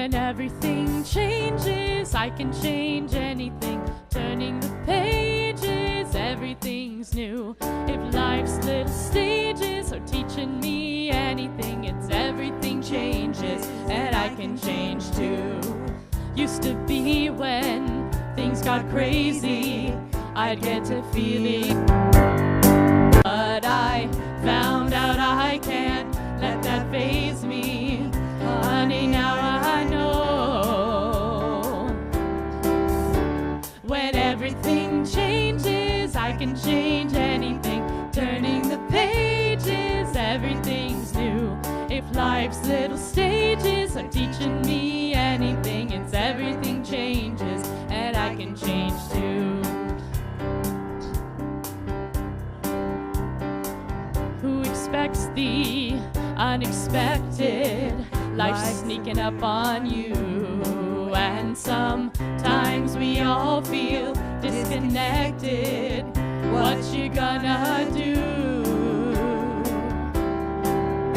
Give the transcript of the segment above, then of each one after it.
When everything changes, I can change anything. Turning the pages, everything's new. If life's little stages are teaching me anything, it's everything changes, and I can change too. Used to be when things got crazy, I'd get to feeling, but I found out I can't let that faze me. Honey, now I know. When everything changes, I can change anything. Turning the pages, everything's new. If life's little stages are teaching me anything, it's everything changes, and I can change too. Who expects the unexpected? Life's sneaking up on you, and sometimes we all feel disconnected. What you gonna do?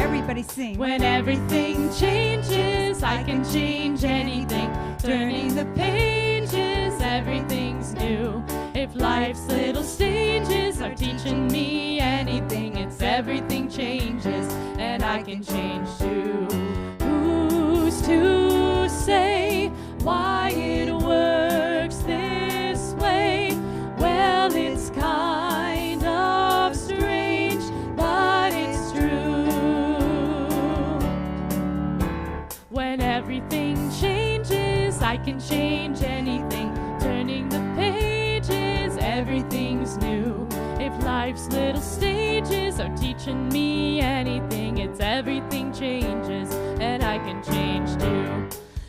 Everybody sing. When everything changes, I can change anything. Turning the pages, everything's new. If life's little stages are teaching me anything, it's everything changes, and I can change too. Who's to say why it works this way? Well, it's kind of strange, but it's true. When everything changes, I can change anything. Turning the pages, everything's new. If life's little stages are teaching me anything, it's everything changes, and I can change too.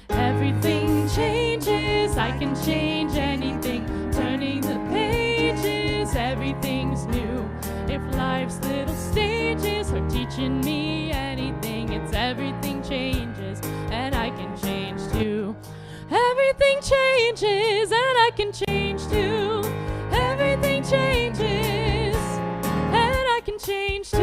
Everything changes, I can change anything. Turning the pages, everything's new. If life's little stages are teaching me anything, it's everything changes, and I can change too. Everything changes, and I can change too. Everything changes, and I can change too.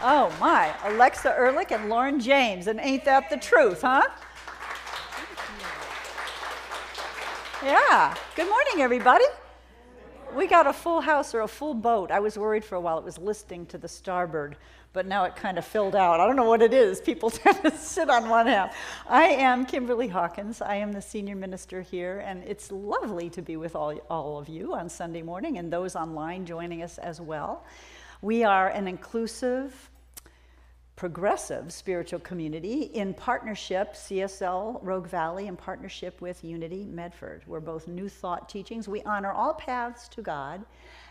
Oh my, Alexa Ehrlich and Lauren James, and ain't that the truth, huh? Yeah, good morning everybody. We got a full house or a full boat. I was worried for a while it was listing to the starboard, but now it kind of filled out. I don't know what it is. People tend to sit on one half. I am Kimberly Hawkins. I am the senior minister here, and it's lovely to be with all of you on Sunday morning and those online joining us as well. We are an inclusive, progressive spiritual community in partnership, CSL Rogue Valley, in partnership with Unity Medford. We're both New Thought teachings. We honor all paths to God,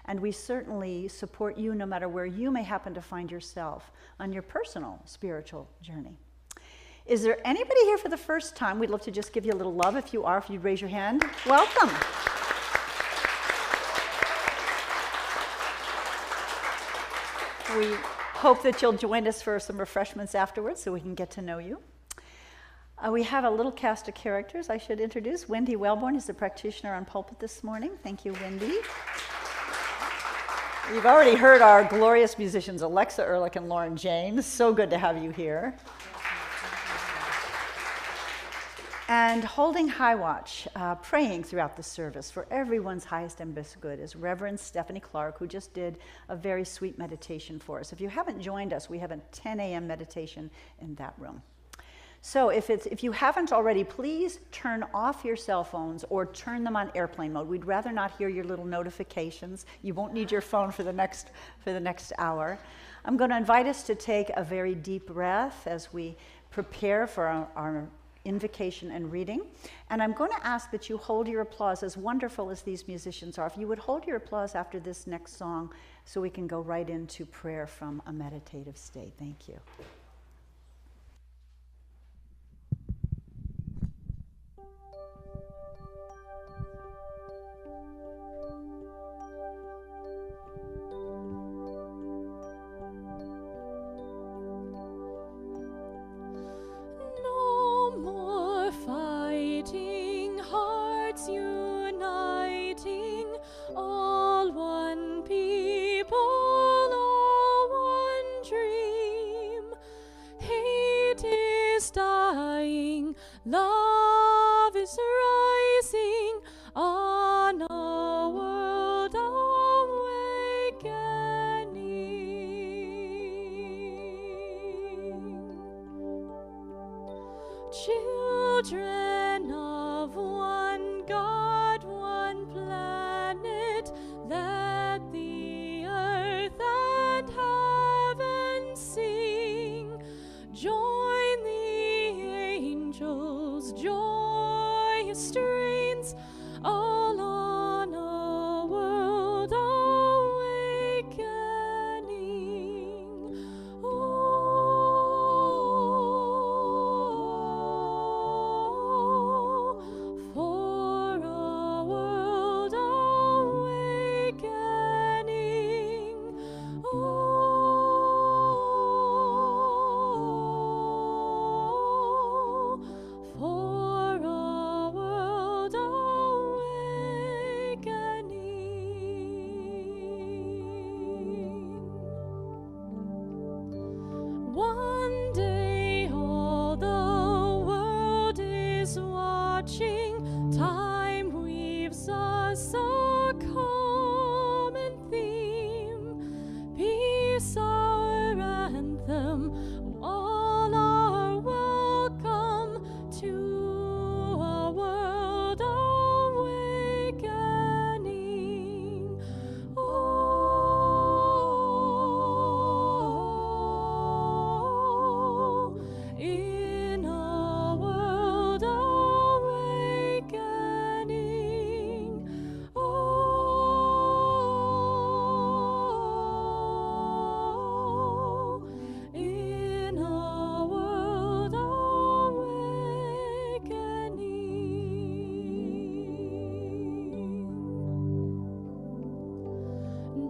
and we certainly support you no matter where you may happen to find yourself on your personal spiritual journey. Is there anybody here for the first time? We'd love to just give you a little love. If you are, if you'd raise your hand, welcome. We hope that you'll join us for some refreshments afterwards so we can get to know you. We have a little cast of characters I should introduce. Wendy Wellborn is the practitioner on pulpit this morning. Thank you, Wendy. You've already heard our glorious musicians, Alexa Ehrlich and Lauren James. So good to have you here. And holding high watch, praying throughout the service for everyone's highest and best good is Reverend Stephanie Clark, who just did a very sweet meditation for us. If you haven't joined us, we have a 10 a.m. meditation in that room. So if you haven't already, please turn off your cell phones or turn them on airplane mode. We'd rather not hear your little notifications. You won't need your phone for the next hour. I'm going to invite us to take a very deep breath as we prepare for our invocation and reading. And I'm going to ask that you hold your applause, as wonderful as these musicians are. If you would hold your applause after this next song so we can go right into prayer from a meditative state. Thank you. Fighting, hearts uniting, children of one God, one planet, let the earth and heaven sing. Join the angels, joyous strains, all on a world awakening. Oh, for a world awakening. Oh, for a world awakening. One day all the world is watching. Time weaves us a common theme. Peace our anthem. All are welcome to a world awakening. Oh, in a world awakening. Oh, in a world awakening.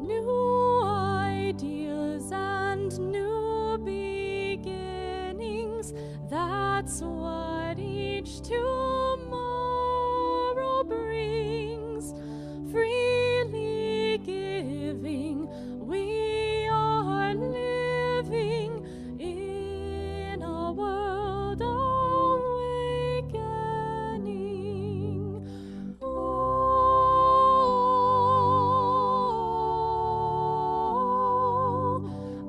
New ideas and new beginnings, that's what each tomorrow brings. Freely giving, we are living in a world awakening. Oh,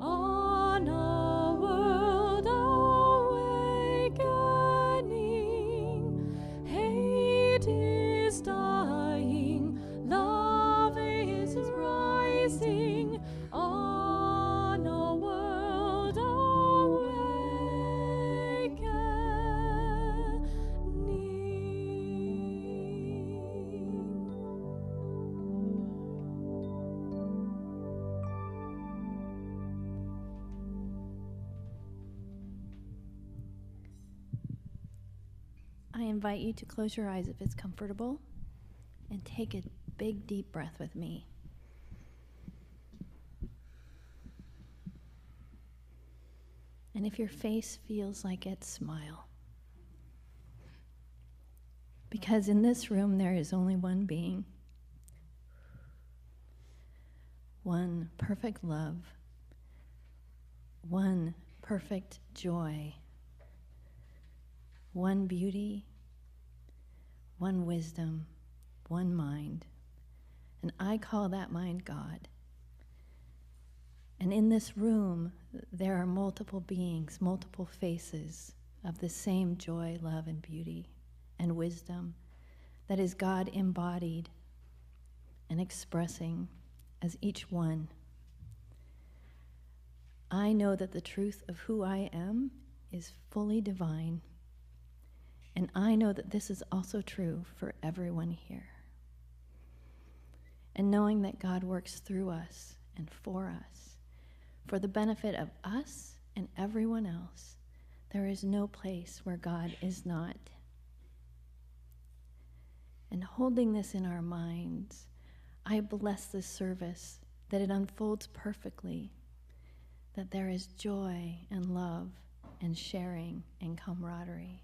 on a world awakening. Hate is dying, love is rising, on a world I invite you to close your eyes if it's comfortable and take a big, deep breath with me. And if your face feels like it, smile. Because in this room there is only one being, one perfect love, one perfect joy, one beauty, one wisdom, one mind. And I call that mind God. And in this room, there are multiple beings, multiple faces of the same joy, love, and beauty and wisdom that is God embodied and expressing as each one. I know that the truth of who I am is fully divine, and I know that this is also true for everyone here. And knowing that God works through us and for us, for the benefit of us and everyone else, there is no place where God is not. And holding this in our minds, I bless this service, that it unfolds perfectly, that there is joy and love and sharing and camaraderie,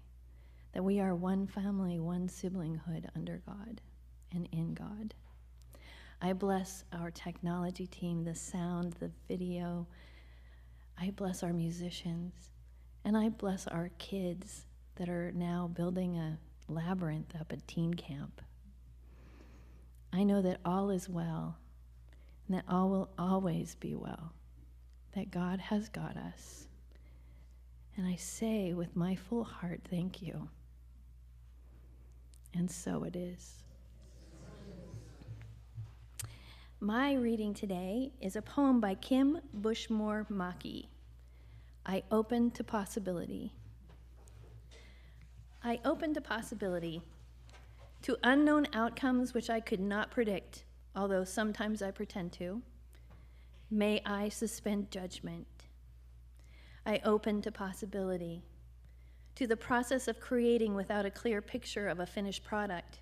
that we are one family, one siblinghood under God and in God. I bless our technology team, the sound, the video. I bless our musicians, and I bless our kids that are now building a labyrinth up at teen camp. I know that all is well, and that all will always be well, that God has got us. And I say with my full heart, thank you. and so it is. My reading today is a poem by Kim Bushmore Maki. I open to possibility. I open to possibility, to unknown outcomes which I could not predict, although sometimes I pretend to. May I suspend judgment. I open to possibility, to the process of creating without a clear picture of a finished product,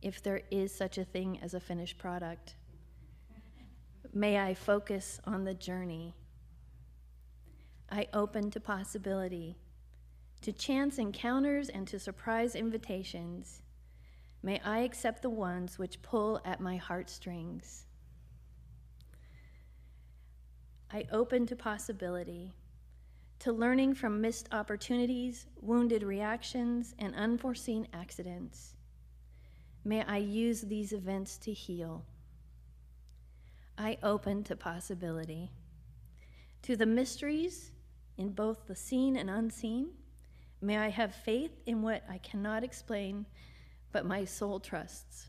if there is such a thing as a finished product. May I focus on the journey. I open to possibility, to chance encounters and to surprise invitations. May I accept the ones which pull at my heartstrings. I open to possibility, to learning from missed opportunities, wounded reactions, and unforeseen accidents. May I use these events to heal. I open to possibility, to the mysteries in both the seen and unseen. May I have faith in what I cannot explain, but my soul trusts.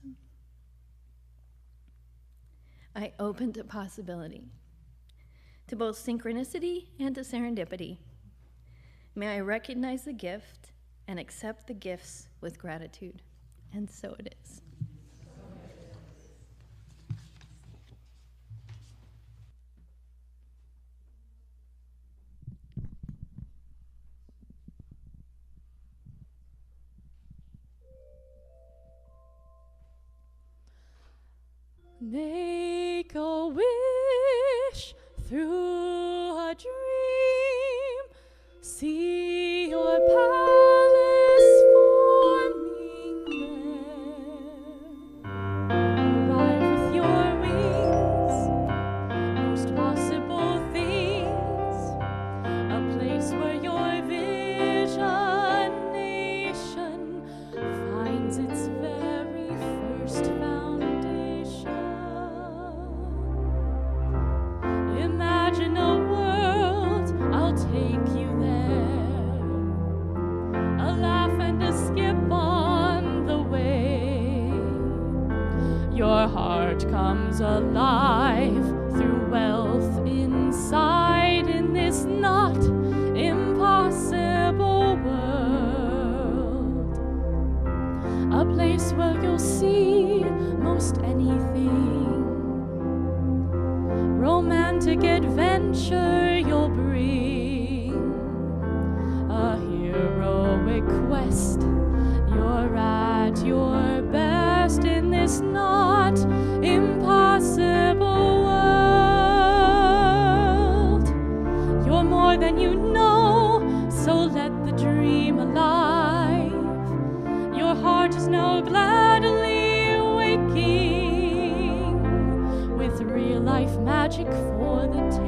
I open to possibility, to both synchronicity and to serendipity. May I recognize the gift and accept the gifts with gratitude. And so it is. Make a wish through a dream. See your palace forming there. Arrive with your wings, most possible things. A place where your vision nation finds its very first foundation. Imagine a world, I'll take you there. A laugh and a skip on the way. Your heart comes alive through wealth inside in this not impossible world. A place where you'll see most anything. Romantic adventure you'll bring, a heroic quest. You're at your best in this not impossible world. You're more than you know, so let the dream alive. Your heart is now gladly waking, with real life magic for the taking.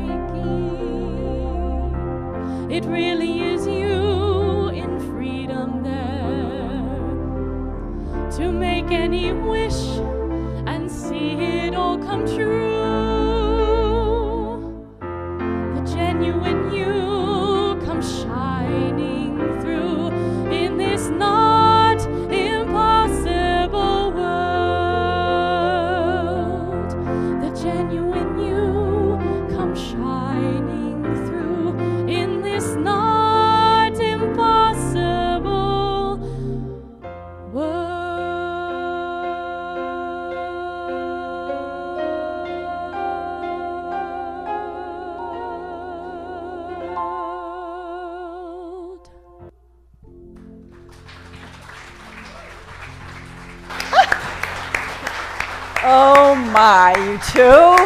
It really is you in freedom there, to make any wish and see it all come true. The genuine you comes shining through in this not impossible world. The genuine you comes shining through in this not impossible world. Oh my, you two.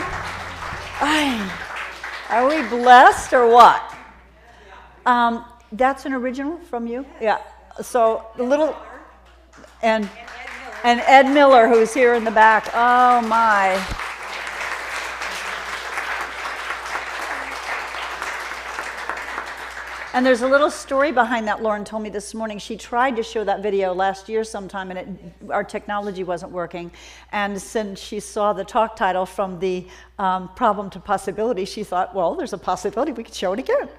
Are we blessed or what? That's an original from you? Yeah. So the little, and Ed Miller, who's here in the back. Oh my. And there's a little story behind that. Lauren told me this morning. She tried to show that video last year sometime, and our technology wasn't working. And since she saw the talk title from the problem to possibility, she thought, well, there's a possibility we could show it again.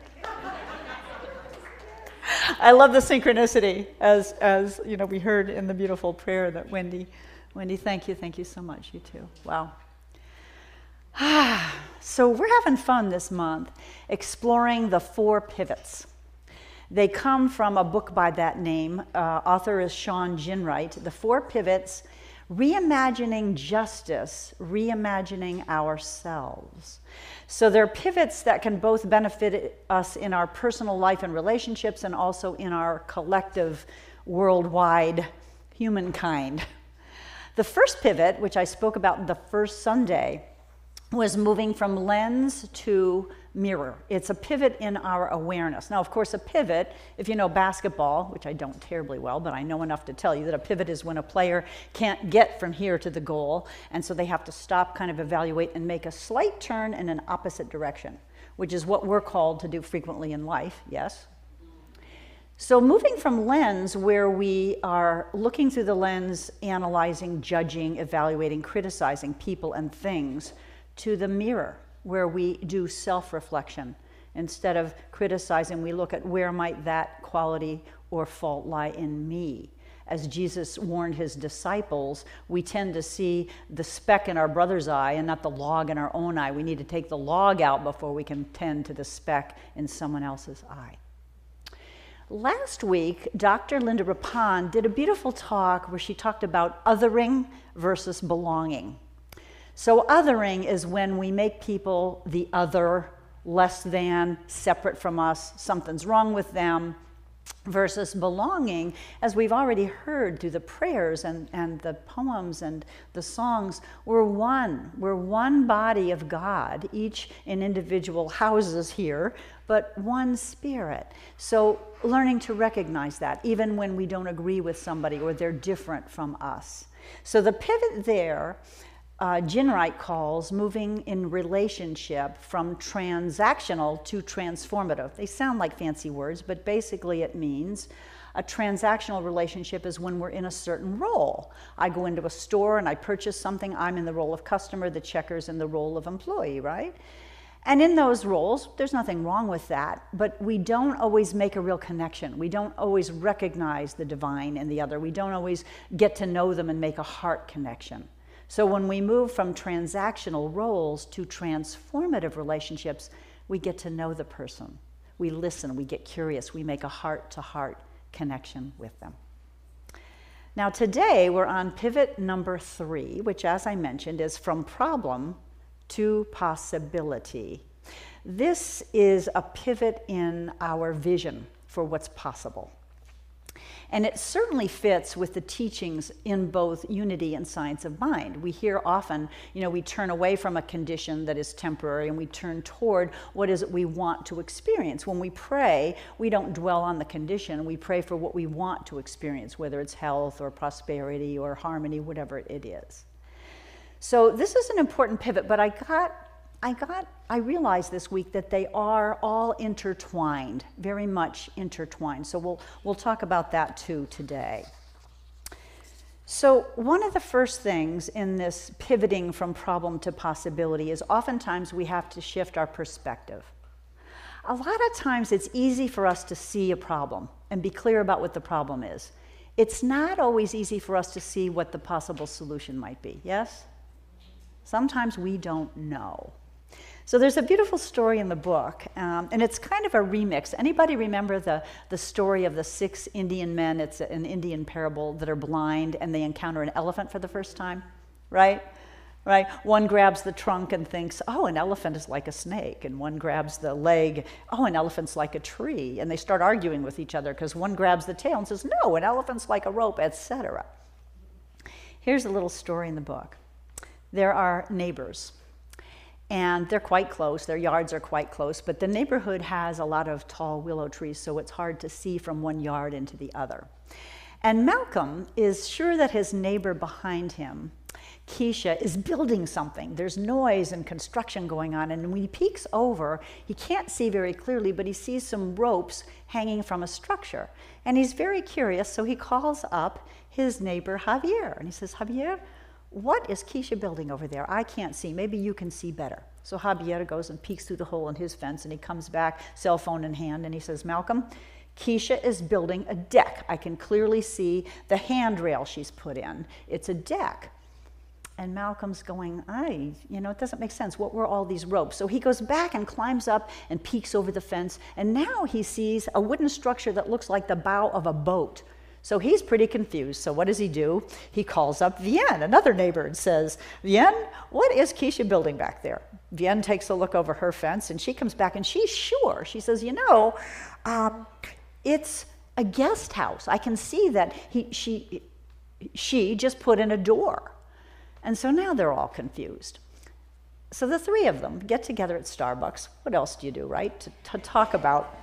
I love the synchronicity, as you know, we heard in the beautiful prayer that Wendy, thank you so much, you too. Wow. So we're having fun this month exploring the 4 pivots. They come from a book by that name. Author is Sean Ginwright. The 4 pivots: reimagining justice, reimagining ourselves. So they're pivots that can both benefit us in our personal life and relationships, and also in our collective, worldwide humankind. The first pivot, which I spoke about the first Sunday, was moving from lens to mirror. It's a pivot in our awareness. Now, of course, a pivot, if you know basketball, which I don't terribly well, but I know enough to tell you that a pivot is when a player can't get from here to the goal, and so they have to stop, kind of evaluate, and make a slight turn in an opposite direction, which is what we're called to do frequently in life, yes? So moving from lens, where we are looking through the lens, analyzing, judging, evaluating, criticizing people and things, to the mirror, where we do self-reflection. Instead of criticizing, we look at where might that quality or fault lie in me. As Jesus warned his disciples, we tend to see the speck in our brother's eye and not the log in our own eye. We need to take the log out before we can tend to the speck in someone else's eye. Last week, Dr. Linda Rappan did a beautiful talk where she talked about othering versus belonging. So othering is when we make people the other, less than, separate from us, something's wrong with them, versus belonging, as we've already heard through the prayers and the poems and the songs, we're one body of God, each in individual houses here, but one spirit. So learning to recognize that, even when we don't agree with somebody or they're different from us. So the pivot there, Ginwright calls moving in relationship from transactional to transformative. They sound like fancy words, but basically it means a transactional relationship is when we're in a certain role. I go into a store and I purchase something, I'm in the role of customer, the checker's in the role of employee, right? And in those roles, there's nothing wrong with that, but we don't always make a real connection. We don't always recognize the divine in the other. We don't always get to know them and make a heart connection. So when we move from transactional roles to transformative relationships, we get to know the person. We listen, we get curious, we make a heart-to-heart connection with them. Now today we're on pivot number 3, which, as I mentioned, is from problem to possibility. This is a pivot in our vision for what's possible. And it certainly fits with the teachings in both unity and science of mind. We hear often, we turn away from a condition that is temporary and we turn toward what is it we want to experience. When we pray, we don't dwell on the condition. We pray for what we want to experience, whether it's health or prosperity or harmony, whatever it is. So this is an important pivot, but I realized this week that they are all intertwined, very much intertwined. So we'll talk about that too today. So one of the first things in this pivoting from problem to possibility is oftentimes we have to shift our perspective. A lot of times it's easy for us to see a problem and be clear about what the problem is. It's not always easy for us to see what the possible solution might be, yes? Sometimes we don't know. So there's a beautiful story in the book, and it's kind of a remix. Anybody remember the story of the 6 Indian men? It's an Indian parable that are blind, and they encounter an elephant for the first time, right? Right? One grabs the trunk and thinks, oh, an elephant is like a snake, and one grabs the leg, oh, an elephant's like a tree, and they start arguing with each other because one grabs the tail and says, no, an elephant's like a rope, etc. Here's a little story in the book. There are neighbors. And they're quite close, their yards are quite close, but the neighborhood has a lot of tall willow trees, so it's hard to see from one yard into the other. And Malcolm is sure that his neighbor behind him, Keisha, is building something. There's noise and construction going on, and when he peeks over, he can't see very clearly, but he sees some ropes hanging from a structure. And he's very curious, so he calls up his neighbor, Javier, and he says, Javier, what is Keisha building over there? I can't see. Maybe you can see better. So Javier goes and peeks through the hole in his fence, and he comes back, cell phone in hand, and he says, Malcolm, Keisha is building a deck. I can clearly see the handrail she's put in. It's a deck. And Malcolm's going, it doesn't make sense. What were all these ropes? So he goes back and climbs up and peeks over the fence. And now he sees a wooden structure that looks like the bow of a boat. So he's pretty confused. So what does he do? He calls up Vienne, another neighbor, and says, Vienne, what is Keisha building back there? Vienne takes a look over her fence, and she comes back, and she's sure. She says, it's a guest house. I can see that she just put in a door. And so now they're all confused. So the three of them get together at Starbucks. What else do you do, right? To talk about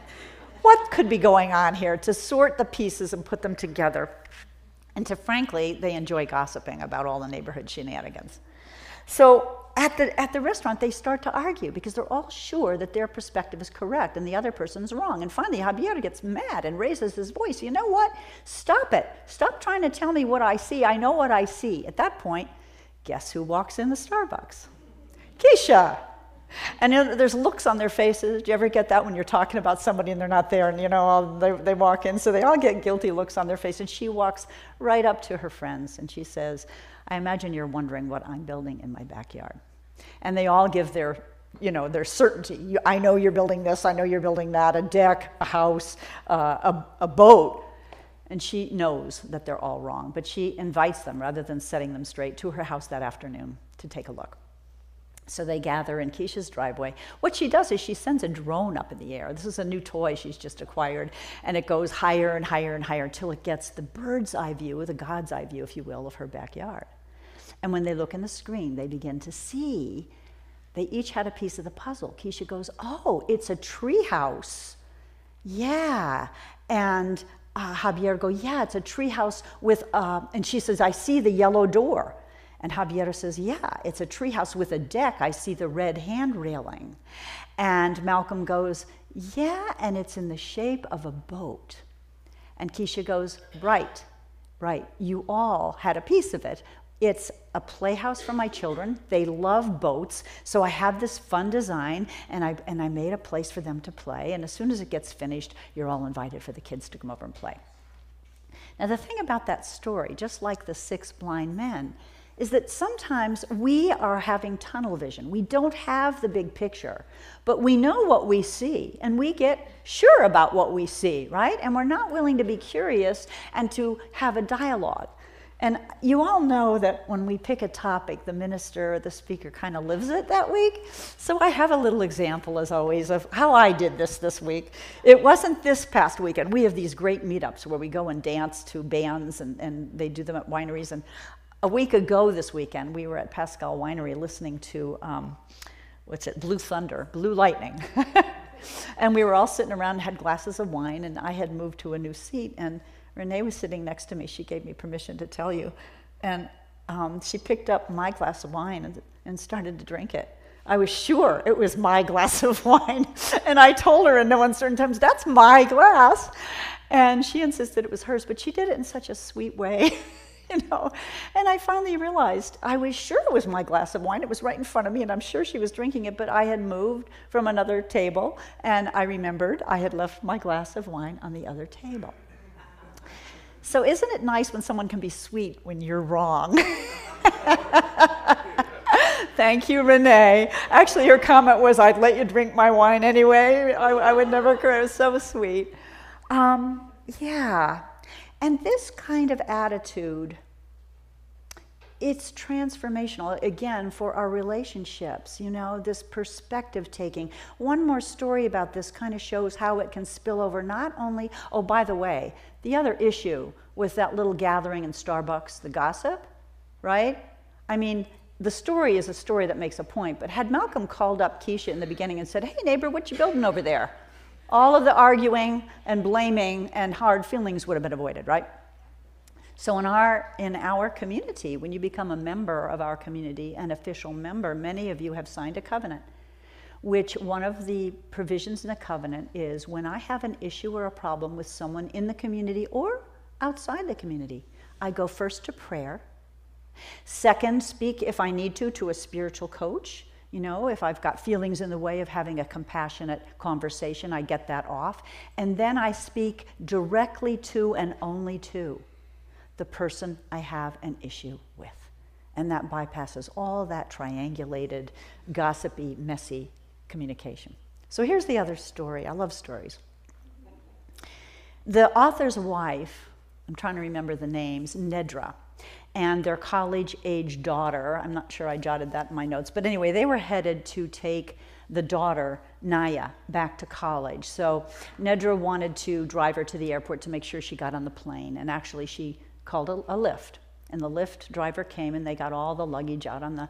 what could be going on here, to sort the pieces and put them together. And frankly, they enjoy gossiping about all the neighborhood shenanigans. So at the restaurant, they start to argue because they're all sure that their perspective is correct and the other person's wrong. And finally, Javier gets mad and raises his voice. You know what? Stop it. Stop trying to tell me what I see. I know what I see. At that point, guess who walks in the Starbucks? Keisha. And there's looks on their faces. Do you ever get that when you're talking about somebody and they're not there and, they walk in? So they all get guilty looks on their face. And she walks right up to her friends and she says, I imagine you're wondering what I'm building in my backyard. And they all give their certainty. I know you're building this. I know you're building that. A deck, a house, a boat. And she knows that they're all wrong. But she invites them, rather than setting them straight, to her house that afternoon to take a look. So they gather in Keisha's driveway. What she does is she sends a drone up in the air. This is a new toy she's just acquired, and it goes higher and higher and higher until it gets the bird's eye view, the God's eye view, if you will, of her backyard. And when they look in the screen, they begin to see they each had a piece of the puzzle. Keisha goes, oh, it's a tree house. Yeah. And Javier goes, yeah, it's a tree house with, and she says, I see the yellow door. And Javier says, yeah, it's a treehouse with a deck. I see the red hand railing. And Malcolm goes, yeah, and it's in the shape of a boat. And Keisha goes, right, you all had a piece of it. It's a playhouse for my children. They love boats, so I have this fun design, and I made a place for them to play. And as soon as it gets finished, you're all invited for the kids to come over and play. Now, the thing about that story, just like the 6 blind men, is that sometimes we are having tunnel vision. We don't have the big picture, but we know what we see, and we get sure about what we see, right? And we're not willing to be curious and to have a dialogue. And you all know that when we pick a topic, the minister or the speaker kind of lives it that week. So I have a little example, as always, of how I did this week. It wasn't this past weekend. We have these great meetups where we go and dance to bands, and they do them at wineries. And a week ago this weekend, we were at Pascal Winery listening to, Blue Thunder, Blue Lightning. And we were all sitting around and had glasses of wine, and I had moved to a new seat, and Renee was sitting next to me. She gave me permission to tell you. And she picked up my glass of wine and started to drink it. I was sure it was my glass of wine. And I told her in no uncertain terms, that's my glass. And she insisted it was hers, but she did it in such a sweet way. And I finally realized I was sure it was my glass of wine. It was right in front of me, and I'm sure she was drinking it, but I had moved from another table, and I remembered I had left my glass of wine on the other table. So isn't it nice when someone can be sweet when you're wrong? Thank you, Renee. Actually, her comment was, I'd let you drink my wine anyway. I would never, it was so sweet. Yeah. And this kind of attitude, it's transformational, again, for our relationships, this perspective taking. One more story about this kind of shows how it can spill over not only, oh, by the way, the other issue with that little gathering in Starbucks, the gossip, right? I mean, the story is a story that makes a point, but had Malcolm called up Keisha in the beginning and said, hey, neighbor, what you building over there? All of the arguing and blaming and hard feelings would have been avoided, right? So in our community, when you become a member of our community, an official member, many of you have signed a covenant, which one of the provisions in a covenant is when I have an issue or a problem with someone in the community or outside the community, I go first to prayer. Second, speak if I need to a spiritual coach. You know, if I've got feelings in the way of having a compassionate conversation, I get that off. And then I speak directly to and only to the person I have an issue with. And that bypasses all that triangulated, gossipy, messy communication. So here's the other story. I love stories. The author's wife, I'm trying to remember the names, Nedra, and their college-age daughter, I'm not sure I jotted that in my notes, but anyway, they were headed to take the daughter, Naya, back to college. So Nedra wanted to drive her to the airport to make sure she got on the plane, and actually she called a Lyft, and the Lyft driver came and they got all the luggage out on the,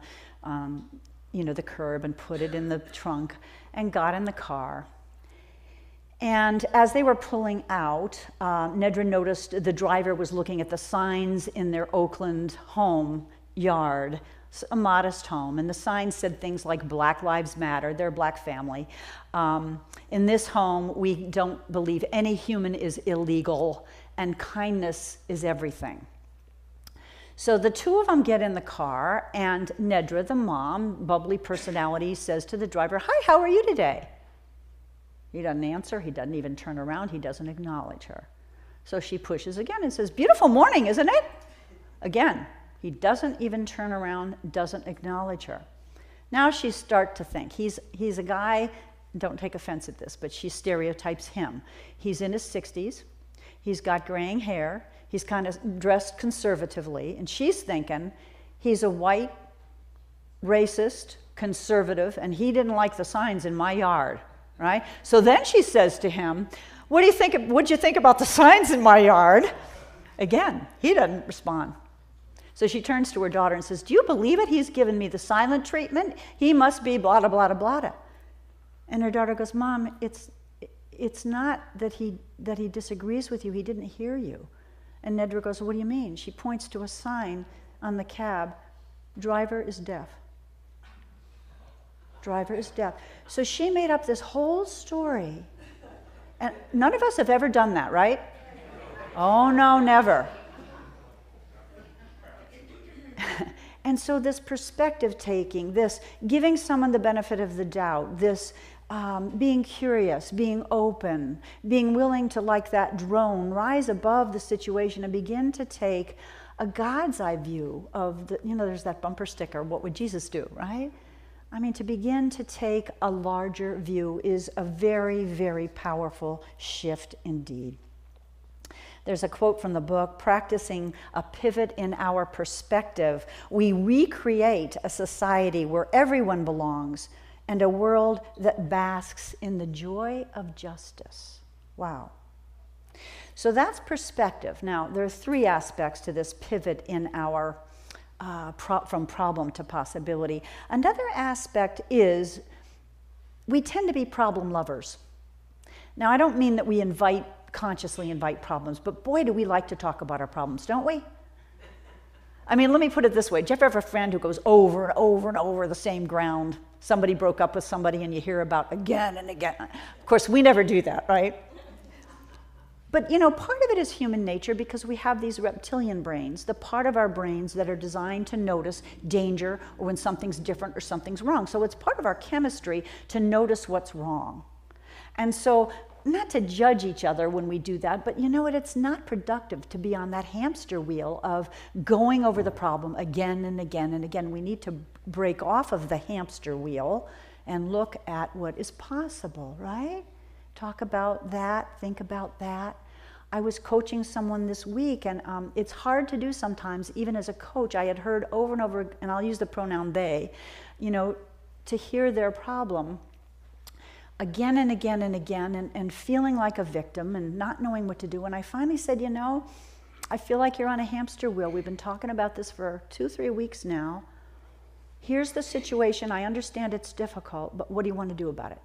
the curb and put it in the trunk and got in the car. And as they were pulling out, Nedra noticed the driver was looking at the signs in their Oakland home yard, a modest home, and the signs said things like Black Lives Matter, they're a black family. In this home, we don't believe any human is illegal, and kindness is everything. So the two of them get in the car, and Nedra, the mom, bubbly personality, says to the driver, "Hi, how are you today?" He doesn't answer. He doesn't even turn around. He doesn't acknowledge her. So she pushes again and says, "Beautiful morning, isn't it?" Again, he doesn't even turn around, doesn't acknowledge her. Now she starts to think. He's a guy, don't take offense at this, but she stereotypes him. He's in his 60s. He's got graying hair. He's kind of dressed conservatively. And she's thinking he's a white, racist, conservative, and he didn't like the signs in my yard. Right? So then she says to him, what'd you think about the signs in my yard? Again, he doesn't respond. So she turns to her daughter and says, "Do you believe it? He's given me the silent treatment. He must be blah, blah, blah, blah, blah." And her daughter goes, "Mom, it's not that he disagrees with you. He didn't hear you." And Nedra goes, "What do you mean?" She points to a sign on the cab, "Driver is deaf." Driver is deaf. So she made up this whole story. And none of us have ever done that, right? Oh, no, never. And so this perspective taking, this giving someone the benefit of the doubt, this being curious, being open, being willing to, like that drone, rise above the situation and begin to take a God's eye view of there's that bumper sticker, what would Jesus do, right? I mean, to begin to take a larger view is a very, very powerful shift indeed. There's a quote from the book, "Practicing a pivot in our perspective, we recreate a society where everyone belongs and a world that basks in the joy of justice." Wow. So that's perspective. Now, there are three aspects to this pivot in our from problem to possibility. Another aspect is we tend to be problem lovers. Now, I don't mean that we consciously invite problems, but boy, do we like to talk about our problems, don't we? I mean, let me put it this way. Do you ever have a friend who goes over and over and over the same ground? Somebody broke up with somebody and you hear about again and again. Of course, we never do that, right? But, part of it is human nature because we have these reptilian brains, the part of our brains that are designed to notice danger or when something's different or something's wrong. So it's part of our chemistry to notice what's wrong. And so, not to judge each other when we do that, but you know what? It's not productive to be on that hamster wheel of going over the problem again and again and again. We need to break off of the hamster wheel and look at what is possible, right? Talk about that, think about that. I was coaching someone this week, and it's hard to do sometimes, even as a coach. I had heard over and over, and I'll use the pronoun they, to hear their problem again and again and again, and feeling like a victim and not knowing what to do. And I finally said, I feel like you're on a hamster wheel. We've been talking about this for 2-3 weeks now. Here's the situation. I understand it's difficult, but what do you want to do about it?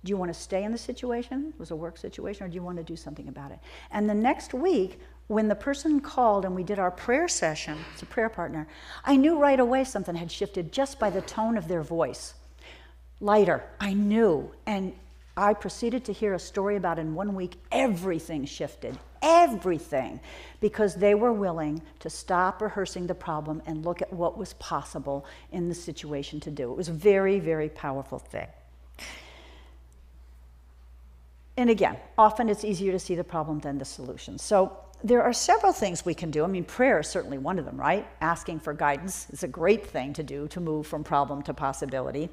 Do you want to stay in the situation? It was a work situation, or do you want to do something about it? And the next week, when the person called and we did our prayer session, it's a prayer partner, I knew right away something had shifted just by the tone of their voice. Lighter, I knew. And I proceeded to hear a story about in 1 week, everything shifted, everything, because they were willing to stop rehearsing the problem and look at what was possible in the situation to do. It was a very, very powerful thing. And again, often it's easier to see the problem than the solution. So there are several things we can do. I mean, prayer is certainly one of them, right? Asking for guidance is a great thing to do to move from problem to possibility.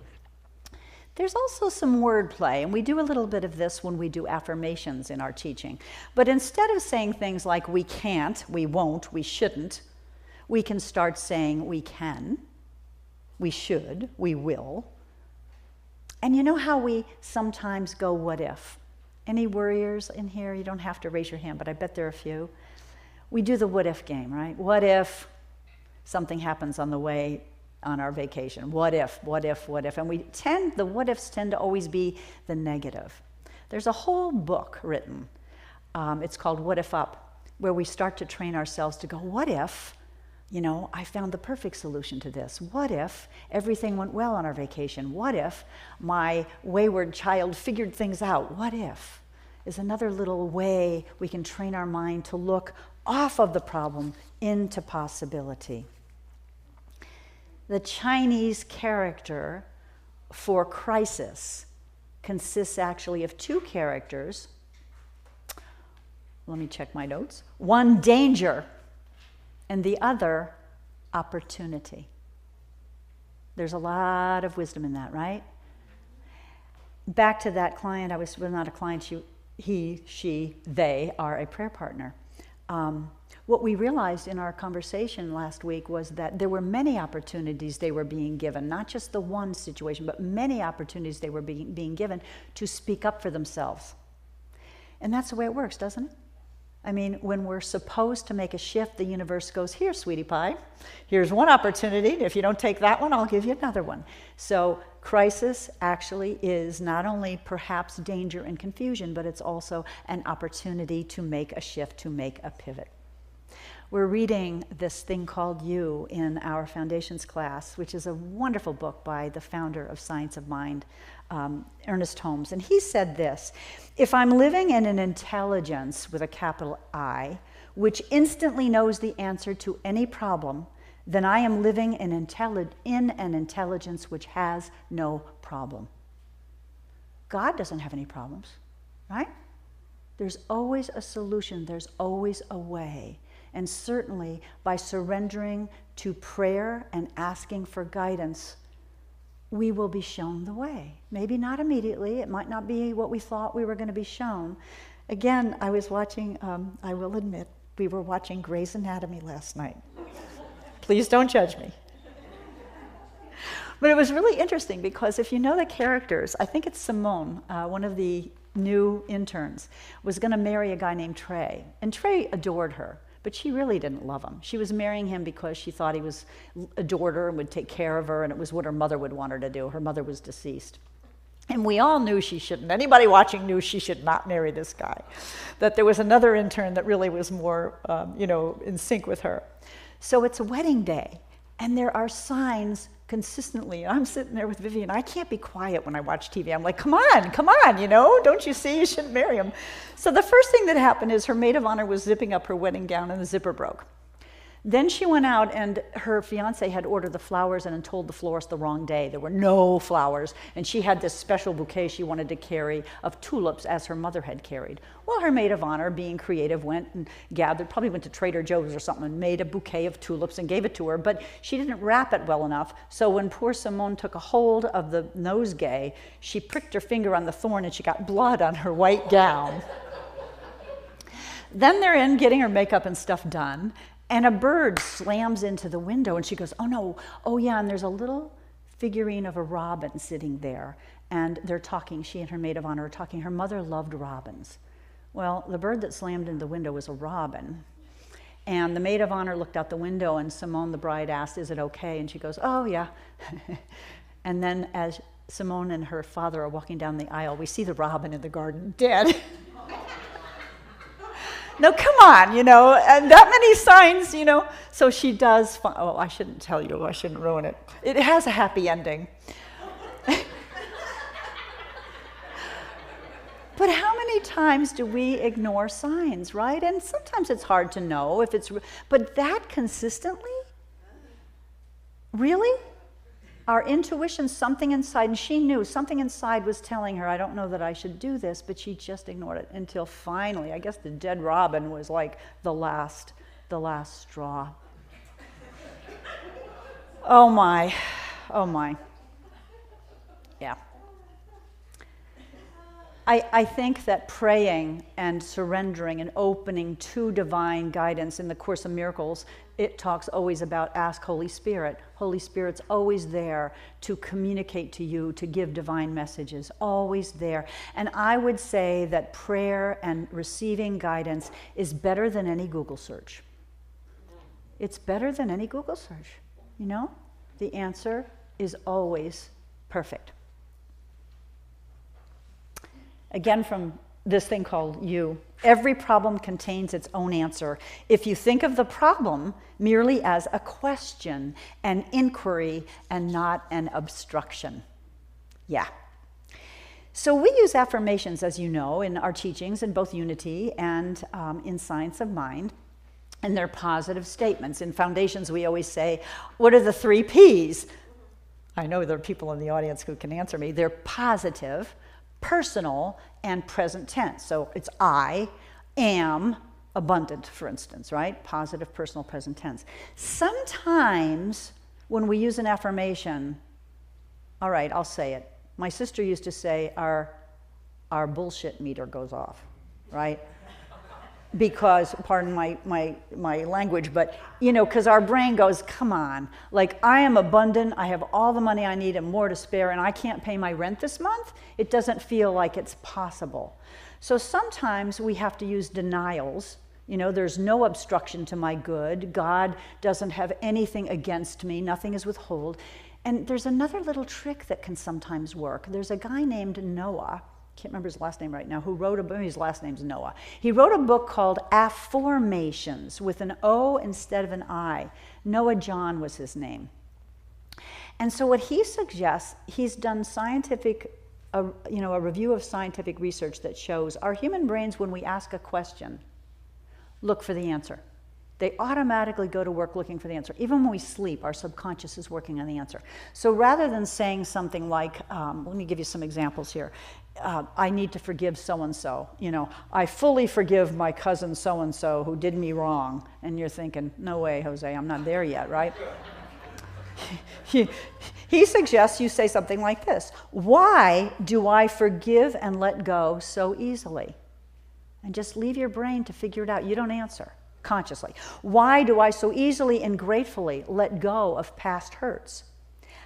There's also some wordplay, and we do a little bit of this when we do affirmations in our teaching. But instead of saying things like we can't, we won't, we shouldn't, we can start saying we can, we should, we will. And you know how we sometimes go, what if? Any worriers in here? You don't have to raise your hand, but I bet there are a few. We do the what if game, right? What if something happens on the way on our vacation? What if, what if, what if? And the what ifs tend to always be the negative. There's a whole book written, it's called What If Up, where we start to train ourselves to go, what if, I found the perfect solution to this? What if everything went well on our vacation? What if my wayward child figured things out? What if is another little way we can train our mind to look off of the problem into possibility. The Chinese character for crisis consists actually of two characters. Let me check my notes. One, danger, and the other, opportunity. There's a lot of wisdom in that, right? Back to that client, well, not a client, he, she, they are a prayer partner. What we realized in our conversation last week was that there were many opportunities they were being given, not just the one situation, but many opportunities they were being given to speak up for themselves. And that's the way it works, doesn't it? I mean, when we're supposed to make a shift, the universe goes, here, sweetie pie, here's one opportunity. If you don't take that one, I'll give you another one. So crisis actually is not only perhaps danger and confusion, but it's also an opportunity to make a shift, to make a pivot. We're reading this thing called You in our Foundations class, which is a wonderful book by the founder of Science of Mind, Ernest Holmes. And he said this: if I'm living in an intelligence with a capital I, which instantly knows the answer to any problem, then I am living in an intelligence which has no problem. God doesn't have any problems, right? There's always a solution. There's always a way. And certainly by surrendering to prayer and asking for guidance, we will be shown the way. Maybe not immediately. It might not be what we thought we were going to be shown. Again, I was watching, I will admit, we were watching Grey's Anatomy last night. Please don't judge me. But it was really interesting because if you know the characters, I think it's Simone, one of the new interns, was going to marry a guy named Trey. And Trey adored her. But she really didn't love him. She was marrying him because she thought he adored her and would take care of her, and it was what her mother would want her to do. Her mother was deceased. And we all knew she shouldn't. Anybody watching knew she should not marry this guy. That there was another intern that really was more, in sync with her. So it's a wedding day, and there are signs consistently. I'm sitting there with Vivian. I can't be quiet when I watch TV. I'm like, come on, don't you see you shouldn't marry him? So the first thing that happened is her maid of honor was zipping up her wedding gown and the zipper broke. Then she went out and her fiance had ordered the flowers and told the florist the wrong day. There were no flowers, and she had this special bouquet she wanted to carry of tulips as her mother had carried. Well, her maid of honor, being creative, went and gathered, probably went to Trader Joe's or something, and made a bouquet of tulips and gave it to her, but she didn't wrap it well enough, so when poor Simone took a hold of the nosegay, she pricked her finger on the thorn and she got blood on her white gown. Then they're in getting her makeup and stuff done, and a bird slams into the window, and she goes, oh no, oh yeah, and there's a little figurine of a robin sitting there, and they're talking, she and her maid of honor are talking. Her mother loved robins. Well, the bird that slammed into the window was a robin, and the maid of honor looked out the window, and Simone, the bride, asked, is it okay? And she goes, oh yeah. And then as Simone and her father are walking down the aisle, we see the robin in the garden, dead. No, come on, and that many signs, So she does, I shouldn't tell you, I shouldn't ruin it. It has a happy ending. But how many times do we ignore signs, right? And sometimes it's hard to know if it's, but that consistently? Really? Our intuition, something inside, and she knew something inside was telling her, I don't know that I should do this, but she just ignored it until finally, I guess the dead robin was like the last straw. Oh my. Yeah. I think that praying and surrendering and opening to divine guidance in the Course of Miracles, it talks always about ask Holy Spirit. Holy Spirit's always there to communicate to you, to give divine messages, always there. And I would say that prayer and receiving guidance is better than any Google search. It's better than any Google search, you know? The answer is always perfect. Again, from this thing called You. Every problem contains its own answer. If you think of the problem merely as a question, an inquiry, and not an obstruction. Yeah. So we use affirmations, as you know, in our teachings in both Unity and in Science of Mind. And they're positive statements. In Foundations, we always say, what are the 3 Ps? I know there are people in the audience who can answer me. They're positive, personal, and present tense. So it's I am abundant, for instance, right? Positive, personal, present tense. Sometimes when we use an affirmation, all right, I'll say it. My sister used to say our bullshit meter goes off, right? Because, pardon my language, but, you know, because our brain goes, come on, like I am abundant, I have all the money I need and more to spare, and I can't pay my rent this month? It doesn't feel like it's possible. So sometimes we have to use denials. You know, there's no obstruction to my good. God doesn't have anything against me. Nothing is withheld. And there's another little trick that can sometimes work. There's a guy named Noah, can't remember his last name right now, who wrote a book, his last name's Noah. He wrote a book called Afformations with an O instead of an I. Noah John was his name. And so what he suggests, he's done a review of scientific research that shows our human brains, when we ask a question, look for the answer. They automatically go to work looking for the answer. Even when we sleep, our subconscious is working on the answer. So rather than saying something like, let me give you some examples here. I need to forgive so-and-so. You know, I fully forgive my cousin so-and-so who did me wrong. And you're thinking, no way, Jose, I'm not there yet, right? He suggests you say something like this. Why do I forgive and let go so easily? And just leave your brain to figure it out. You don't answer consciously. Why do I so easily and gratefully let go of past hurts?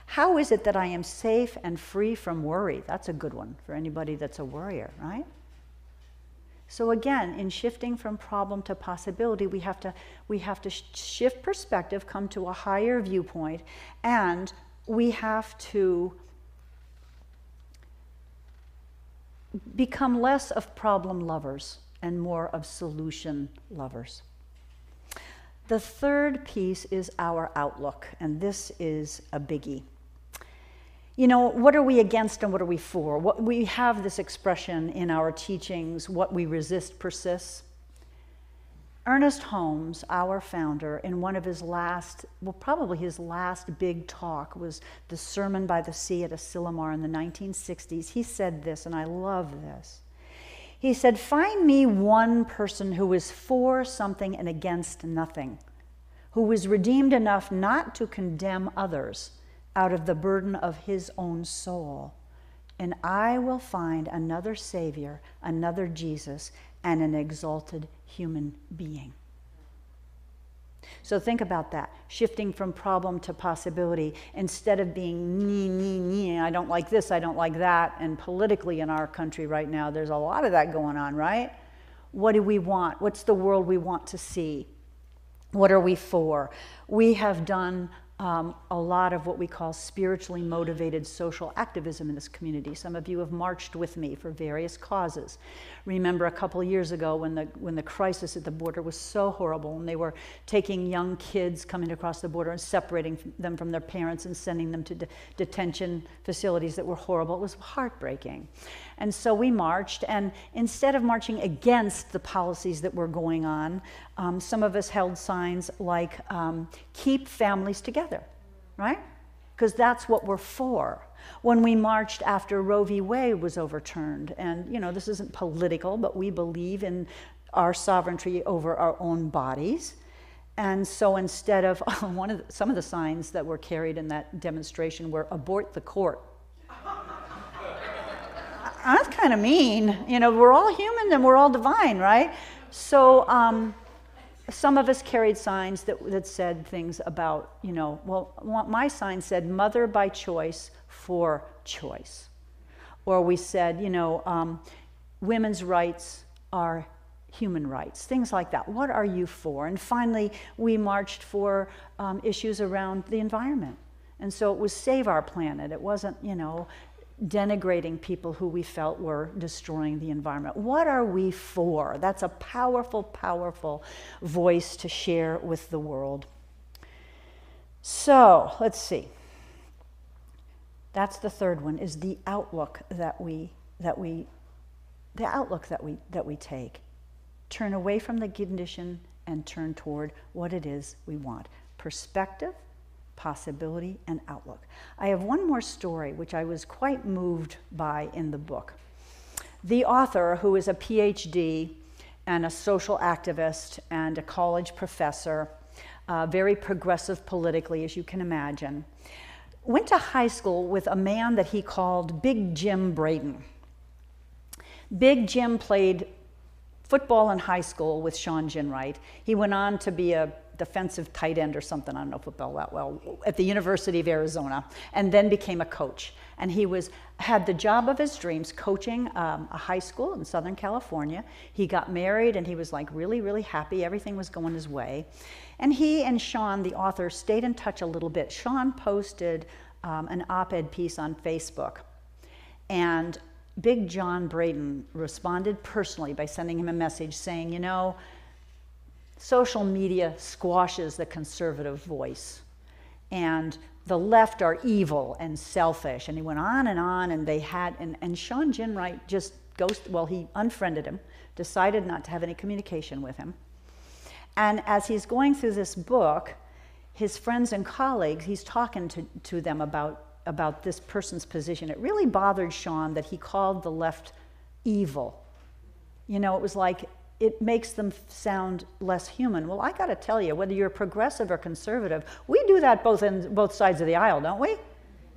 How is it that I am safe and free from worry? That's a good one for anybody that's a worrier, right? So again, in shifting from problem to possibility, we have to shift perspective, come to a higher viewpoint, and we have to become less of problem lovers and more of solution lovers. The third piece is our outlook, and this is a biggie. You know, what are we against and what are we for? We have this expression in our teachings, what we resist persists. Ernest Holmes, our founder, in one of his last, probably his last big talk was the Sermon by the Sea at Asilomar in the 1960s. He said this, and I love this. He said, find me one person who is for something and against nothing, who is redeemed enough not to condemn others out of the burden of his own soul, and I will find another Savior, another Jesus, and an exalted human being. So think about that, shifting from problem to possibility, instead of being I don't like this, I don't like that, and politically in our country right now, there's a lot of that going on, right? What do we want? What's the world we want to see? What are we for? We have done a lot of what we call spiritually motivated social activism in this community. Some of you have marched with me for various causes. Remember a couple of years ago when the crisis at the border was so horrible, and they were taking young kids coming across the border and separating them from their parents and sending them to detention facilities that were horrible. It was heartbreaking. And so we marched, and instead of marching against the policies that were going on, some of us held signs like, keep families together, right? Because that's what we're for. When we marched after Roe v. Wade was overturned, and this isn't political, but we believe in our sovereignty over our own bodies. And so instead of, some of the signs that were carried in that demonstration were abort the court. That's kind of mean. We're all human and we're all divine, right? So some of us carried signs that said things about, my sign said, mother by choice for choice. Or we said, women's rights are human rights, things like that. What are you for? And finally, we marched for issues around the environment. And so it was save our planet. It wasn't, denigrating people who we felt were destroying the environment. What are we for? That's a powerful, powerful voice to share with the world. So, let's see. That's the third one, is the outlook that we take. Turn away from the condition and turn toward what it is we want. Perspective, possibility, and outlook. I have one more story which I was quite moved by in the book. The author, who is a PhD and a social activist and a college professor, very progressive politically, as you can imagine, went to high school with a man that he called Big Jim Braden. Big Jim played football in high school with Sean Ginwright. He went on to be a defensive tight end or something, I don't know football that well, at the University of Arizona, and then became a coach. And he had the job of his dreams coaching a high school in Southern California. He got married and he was like really, really happy. Everything was going his way. And he and Sean, the author, stayed in touch a little bit. Sean posted an op-ed piece on Facebook. And Big John Braden responded personally by sending him a message saying, social media squashes the conservative voice, and the left are evil and selfish. And he went on, and they had, and Sean Ginwright just he unfriended him, decided not to have any communication with him. And as he's going through this book, his friends and colleagues, he's talking to them about this person's position. It really bothered Sean that he called the left evil. It was like, it makes them sound less human. Well, I got to tell you, whether you're progressive or conservative, we do that both sides of the aisle, don't we?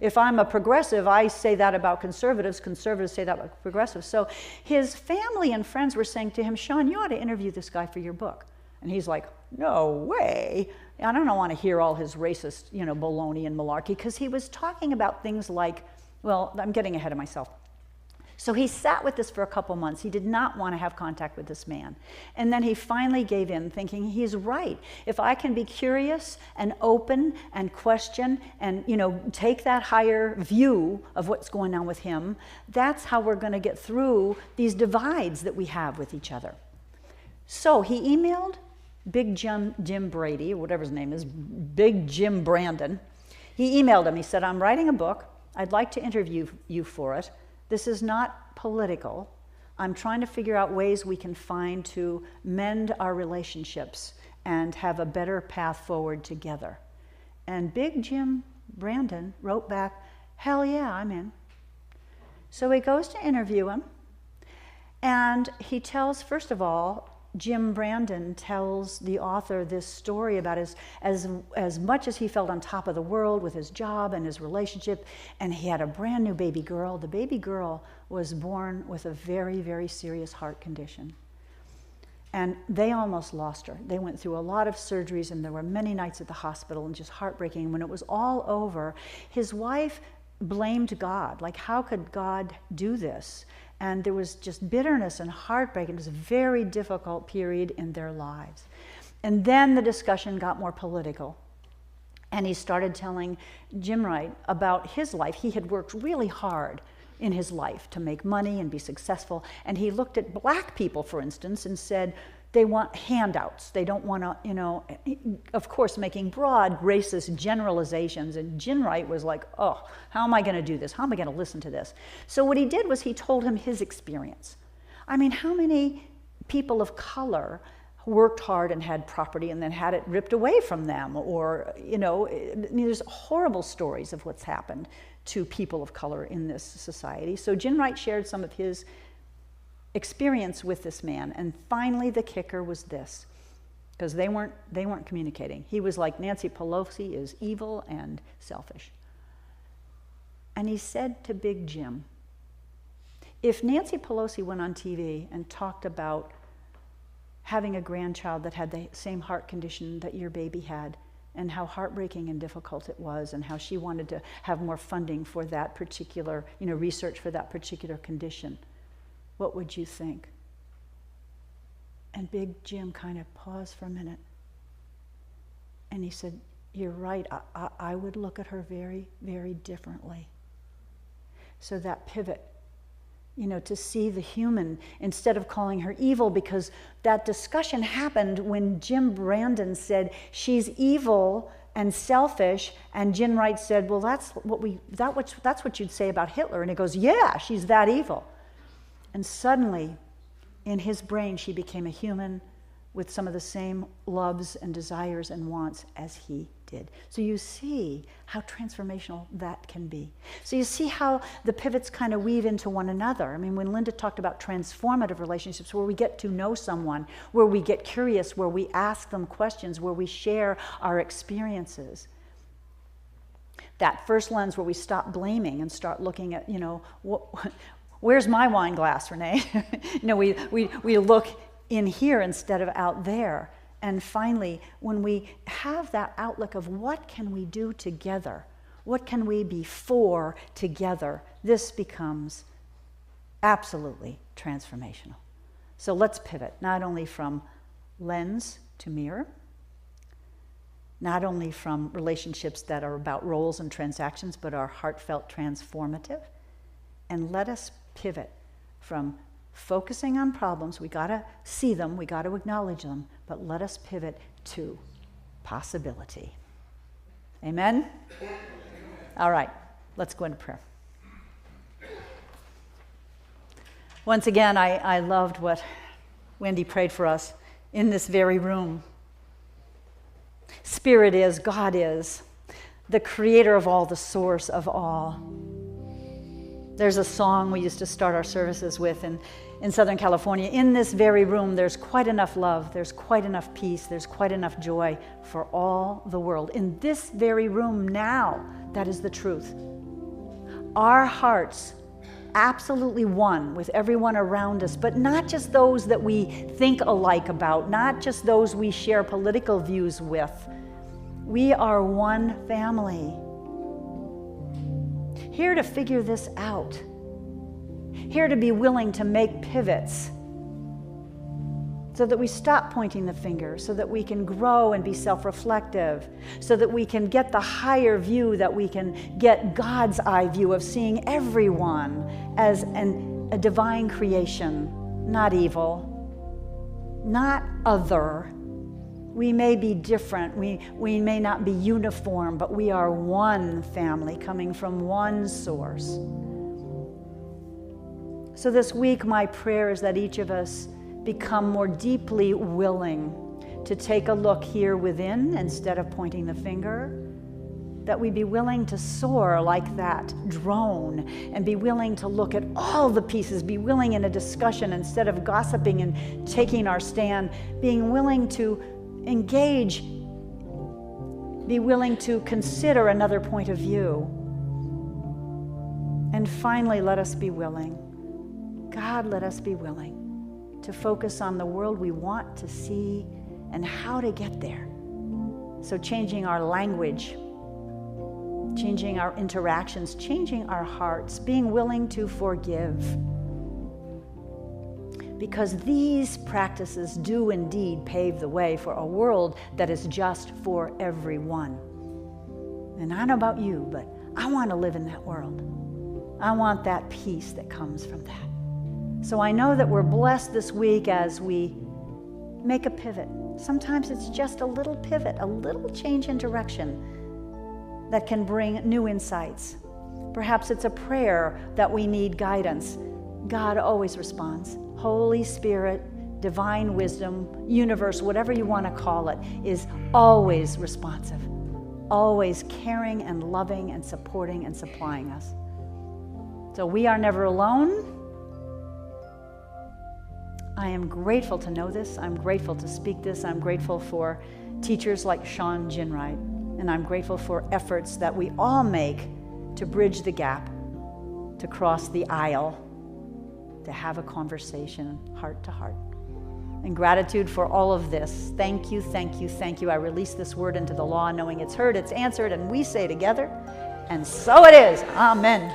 If I'm a progressive, I say that about conservatives. Conservatives say that about progressives. So his family and friends were saying to him, Sean, you ought to interview this guy for your book. And he's like, no way. I don't want to hear all his racist, baloney and malarkey, because he was talking about things like, well, I'm getting ahead of myself. So he sat with this for a couple months. He did not want to have contact with this man. And then he finally gave in, thinking he's right. If I can be curious and open and question and, take that higher view of what's going on with him, that's how we're going to get through these divides that we have with each other. So he emailed Big Jim Brady, or whatever his name is, Big Jim Brandon. He emailed him. He said, I'm writing a book. I'd like to interview you for it. This is not political. I'm trying to figure out ways we can find to mend our relationships and have a better path forward together. And Big Jim Brandon wrote back, hell yeah, I'm in. So he goes to interview him, and he tells, first of all, Jim Brandon tells the author this story about as much as he felt on top of the world with his job and his relationship, and he had a brand new baby girl. The baby girl was born with a very, very serious heart condition. And they almost lost her. They went through a lot of surgeries, and there were many nights at the hospital and just heartbreaking. And when it was all over, his wife blamed God. Like, how could God do this? And there was just bitterness and heartbreak. It was a very difficult period in their lives. And then the discussion got more political. And he started telling Ginwright about his life. He had worked really hard in his life to make money and be successful. And he looked at black people, for instance, and said, they want handouts. They don't want to, you know, of course, making broad racist generalizations. And Ginwright was like, oh, how am I going to do this? How am I going to listen to this? So what he did was he told him his experience. I mean, how many people of color worked hard and had property and then had it ripped away from them? Or, you know, I mean, there's horrible stories of what's happened to people of color in this society. So Ginwright shared some of his experience with this man. And finally, the kicker was this, because they weren't communicating. He was like, Nancy Pelosi is evil and selfish. And he said to Big Jim, if Nancy Pelosi went on TV and talked about having a grandchild that had the same heart condition that your baby had, and how heartbreaking and difficult it was, and how she wanted to have more funding for that particular, you know, research for that particular condition, what would you think? And Big Jim kind of paused for a minute. And he said, you're right, I would look at her very, very differently. So that pivot, you know, to see the human instead of calling her evil, because that discussion happened when Jim Brandon said she's evil and selfish, and Ginwright said, well, that's what you'd say about Hitler. And he goes, yeah, she's that evil. And suddenly, in his brain, she became a human with some of the same loves and desires and wants as he did. So you see how transformational that can be. So you see how the pivots kind of weave into one another. I mean, when Linda talked about transformative relationships, where we get to know someone, where we get curious, where we ask them questions, where we share our experiences. That first lens where we stop blaming and start looking at, you know, where's my wine glass, Renee? You know, we look in here instead of out there. And finally, when we have that outlook of what can we do together, what can we be for together, this becomes absolutely transformational. So let's pivot, not only from lens to mirror, not only from relationships that are about roles and transactions, but are heartfelt transformative. And let us pivot from focusing on problems, we got to see them, we got to acknowledge them, but let us pivot to possibility. Amen? All right, let's go into prayer. Once again, I loved what Wendy prayed for us in this very room. Spirit is, God is, the creator of all, the source of all. There's a song we used to start our services with in Southern California. In this very room, there's quite enough love, there's quite enough peace, there's quite enough joy for all the world. In this very room now, that is the truth. Our hearts absolutely one with everyone around us, but not just those that we think alike about, not just those we share political views with. We are one family. Here to figure this out. Here to be willing to make pivots so that we stop pointing the finger, so that we can grow and be self-reflective, so that we can get the higher view, that we can get God's eye view of seeing everyone as a divine creation, not evil, not other. We may be different, we may not be uniform, but we are one family coming from one source. So this week, my prayer is that each of us become more deeply willing to take a look here within instead of pointing the finger, that we be willing to soar like that drone and be willing to look at all the pieces, be willing in a discussion instead of gossiping and taking our stand, being willing to engage, be willing to consider another point of view. And finally, let us be willing, God, let us be willing to focus on the world we want to see and how to get there. So changing our language, changing our interactions, changing our hearts, being willing to forgive. Because these practices do indeed pave the way for a world that is just for everyone. And I don't know about you, but I want to live in that world. I want that peace that comes from that. So I know that we're blessed this week as we make a pivot. Sometimes it's just a little pivot, a little change in direction that can bring new insights. Perhaps it's a prayer that we need guidance. God always responds. Holy Spirit, divine wisdom, universe, whatever you want to call it, is always responsive, always caring and loving and supporting and supplying us. So we are never alone. I am grateful to know this. I'm grateful to speak this. I'm grateful for teachers like Sean Ginwright. And I'm grateful for efforts that we all make to bridge the gap, to cross the aisle, to have a conversation heart to heart. In gratitude for all of this, thank you, thank you, thank you. I release this word into the law, knowing it's heard, it's answered, and we say together, and so it is. Amen.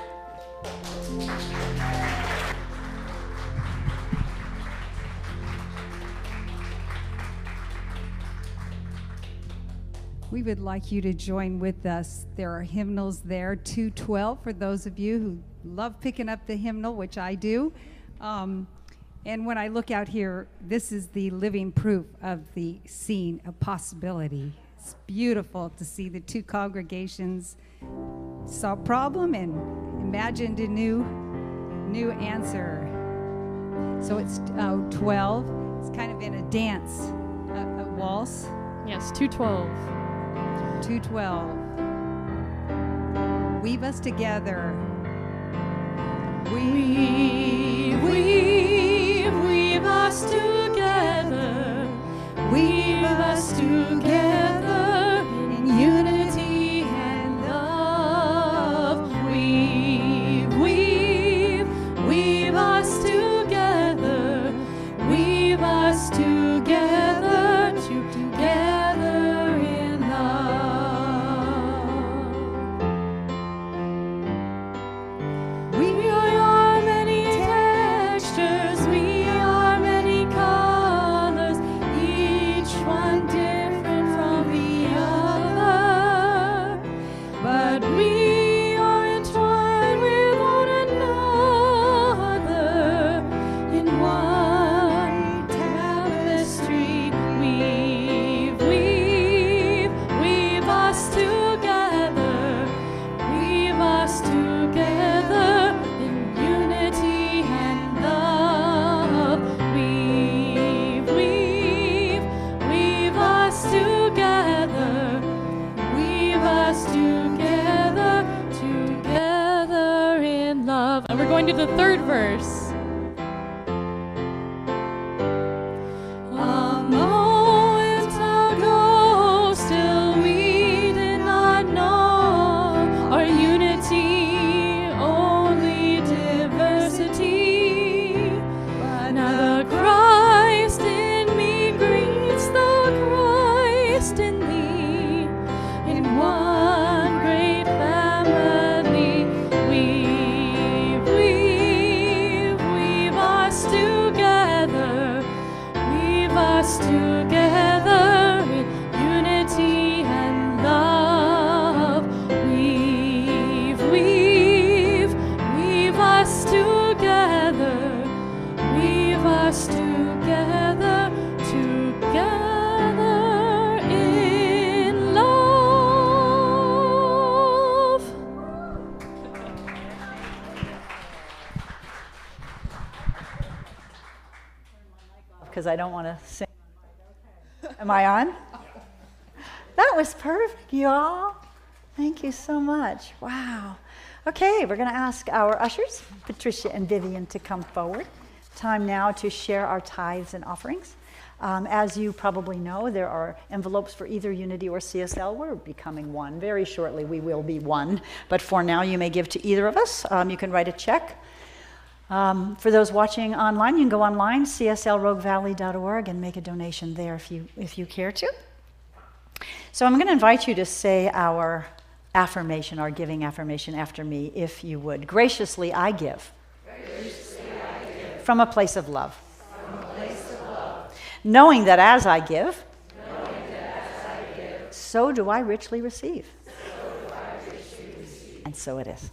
We would like you to join with us. There are hymnals there, 212, for those of you who love picking up the hymnal, which I do. And when I look out here, this is the living proof of the scene of possibility. It's beautiful to see the two congregations saw a problem and imagined a new answer. So it's 12. It's kind of in a dance, a waltz. Yes, 212. 212. Weave us together. Weave us together. Weave us together in unity and love. Weave us together. Weave us together, together in love. We are many textures, we are many colors, each one different from the other. But we are entwined with one another in one tapestry. Weave us together. Weave us together in unity and love. Weave us together. Weave us together, together in love. And we're going to the third verse. A moment ago, still we did not know our unity, only diversity. But now the Christ in me greets the Christ in thee, in one great family. Weave us together. Weave us together in unity and love. Weave us together. Weave us together, together in love. Because I don't want to sing. Am I on? That was perfect, y'all. Thank you so much. Wow. Okay, we're going to ask our ushers, Patricia and Vivian, to come forward. Time now to share our tithes and offerings. As you probably know, there are envelopes for either Unity or CSL. We're becoming one. Very shortly we will be one. But for now, you may give to either of us. You can write a check. For those watching online, you can go online, cslroguevalley.org, and make a donation there if you care to. So I'm going to invite you to say our affirmation, our giving affirmation after me, if you would. Graciously I give. From a place of love. Knowing that as I give, so do I richly receive. And so it is.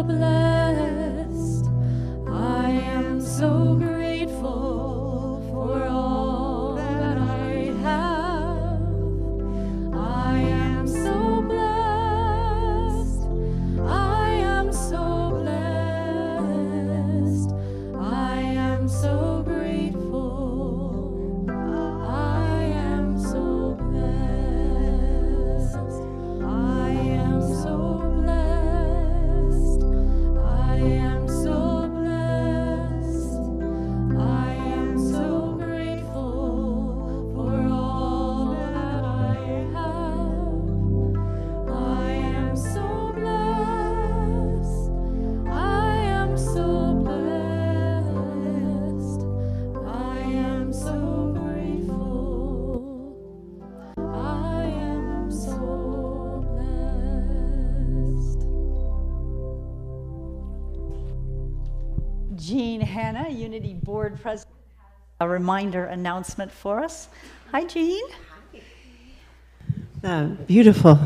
so blessed. I am so grateful for all that I have. I am so blessed. I am so blessed. I am so grateful. I am so blessed. I am so blessed. I am so blessed. I am so grateful for all that I have. I am so blessed. I am so blessed. I am so grateful. I am so blessed. Jean Hanna, Unity Board President, a reminder announcement for us. Hi, Jean. Beautiful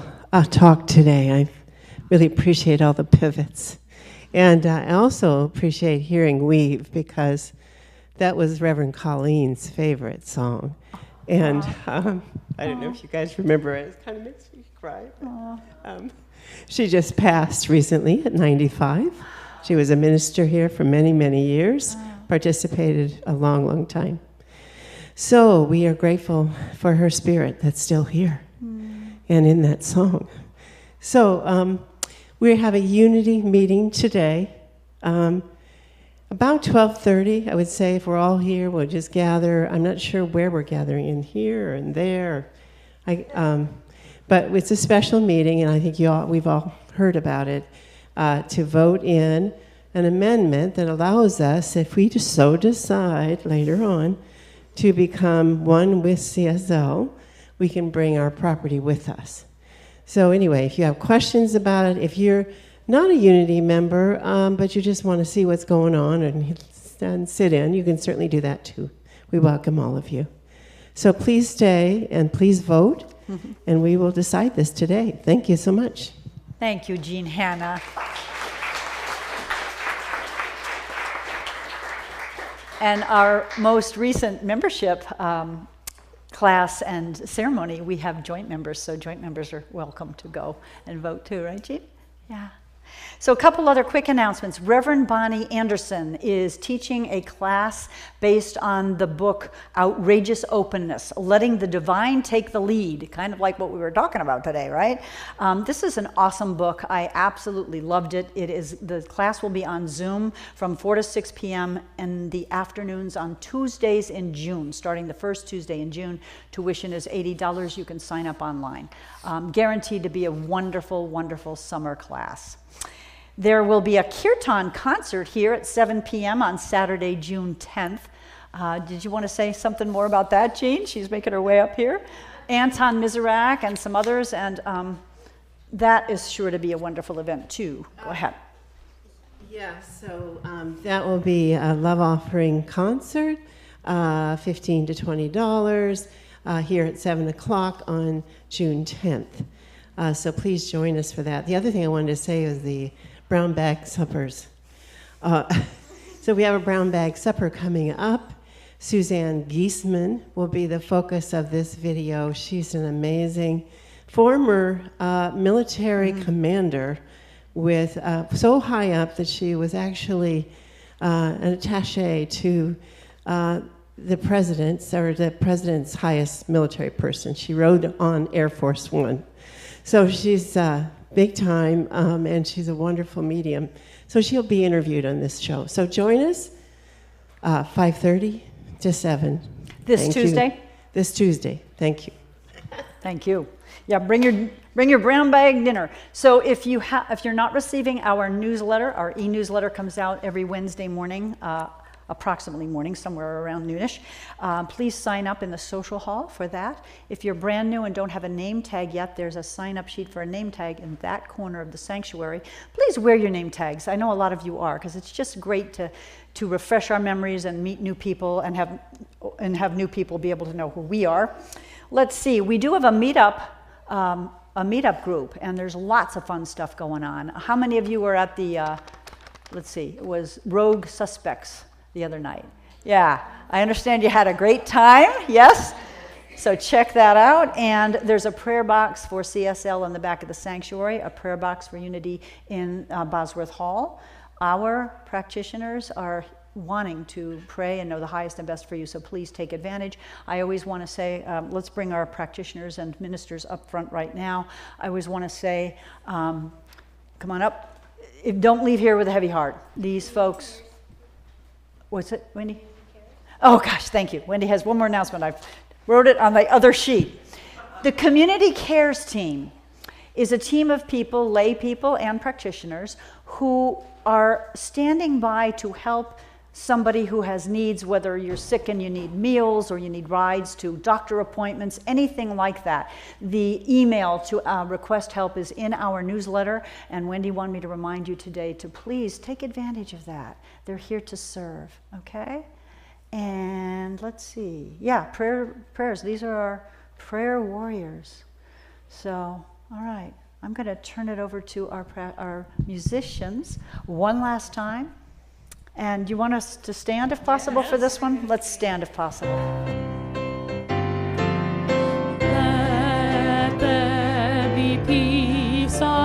talk today. I really appreciate all the pivots. And I also appreciate hearing Weave, because that was Reverend Colleen's favorite song. And I don't know if you guys remember it. It kind of makes me cry. She just passed recently at 95. She was a minister here for many, many years, participated a long, long time. So we are grateful for her spirit that's still here and in that song. So we have a unity meeting today. About 12:30, I would say, if we're all here, we'll just gather. I'm not sure where we're gathering, in here or in there. But it's a special meeting, and I think we've all heard about it, to vote in an amendment that allows us, if we just so decide later on, to become one with CSL. We can bring our property with us. So anyway, if you have questions about it, if you're not a Unity member, but you just want to see what's going on and sit in, you can certainly do that too. We welcome all of you. So please stay and please vote, and we will decide this today. Thank you so much. Thank you, Jean Hanna. And our most recent membership class and ceremony, we have joint members, so joint members are welcome to go and vote too, right, Jean? Yeah. So a couple other quick announcements. Reverend Bonnie Anderson is teaching a class based on the book Outrageous Openness, Letting the Divine Take the Lead, kind of like what we were talking about today, right? This is an awesome book. I absolutely loved it. The class will be on Zoom from 4 to 6 p.m. in the afternoons on Tuesdays in June, starting the first Tuesday in June. Tuition is $80. You can sign up online. Guaranteed to be a wonderful, wonderful summer class. There will be a Kirtan concert here at 7 p.m. on Saturday, June 10th. Did you want to say something more about that, Jean? She's making her way up here. Anton Miserak and some others, and that is sure to be a wonderful event too. Go ahead. Yeah, so that will be a love offering concert, $15 to $20 here at 7 o'clock on June 10th. So please join us for that. The other thing I wanted to say is the brown bag suppers. So we have a brown bag supper coming up. Suzanne Giesman will be the focus of this video. She's an amazing former military commander with so high up that she was actually an attaché to the president's highest military person. She rode on Air Force One. So she's big time, and she's a wonderful medium. So she'll be interviewed on this show. So join us, 5:30 to 7. This Tuesday? This Tuesday. Thank you. Thank you. Yeah, bring your brown bag dinner. So if you're not receiving our newsletter, our e-newsletter comes out every Wednesday morning, approximately morning, somewhere around noonish. Please sign up in the social hall for that. If you're brand new and don't have a name tag yet, there's a sign-up sheet for a name tag in that corner of the sanctuary. Please wear your name tags. I know a lot of you are, because it's just great to refresh our memories and meet new people and have new people be able to know who we are. Let's see, we do have a meetup a meetup group, and there's lots of fun stuff going on. How many of you were at the, let's see, it was Rogue Suspects the other night? Yeah, I understand you had a great time, yes? So check that out. And there's a prayer box for CSL in the back of the sanctuary, a prayer box for Unity in Bosworth Hall. Our practitioners are wanting to pray and know the highest and best for you, so please take advantage. I always want to say, let's bring our practitioners and ministers up front right now. I always want to say, come on up. Don't leave here with a heavy heart. These folks, what's it, Wendy? Oh gosh, thank you. Wendy has one more announcement. I wrote it on the other sheet. The Community Cares team is a team of people, lay people and practitioners, who are standing by to help somebody who has needs, whether you're sick and you need meals or you need rides to doctor appointments, anything like that. The email to request help is in our newsletter, and Wendy wanted me to remind you today to please take advantage of that. They're here to serve, okay? And let's see, yeah, prayers. These are our prayer warriors. So, all right, I'm going to turn it over to our musicians one last time. And you want us to stand if possible for this one? Let's stand if possible. Let there be peace on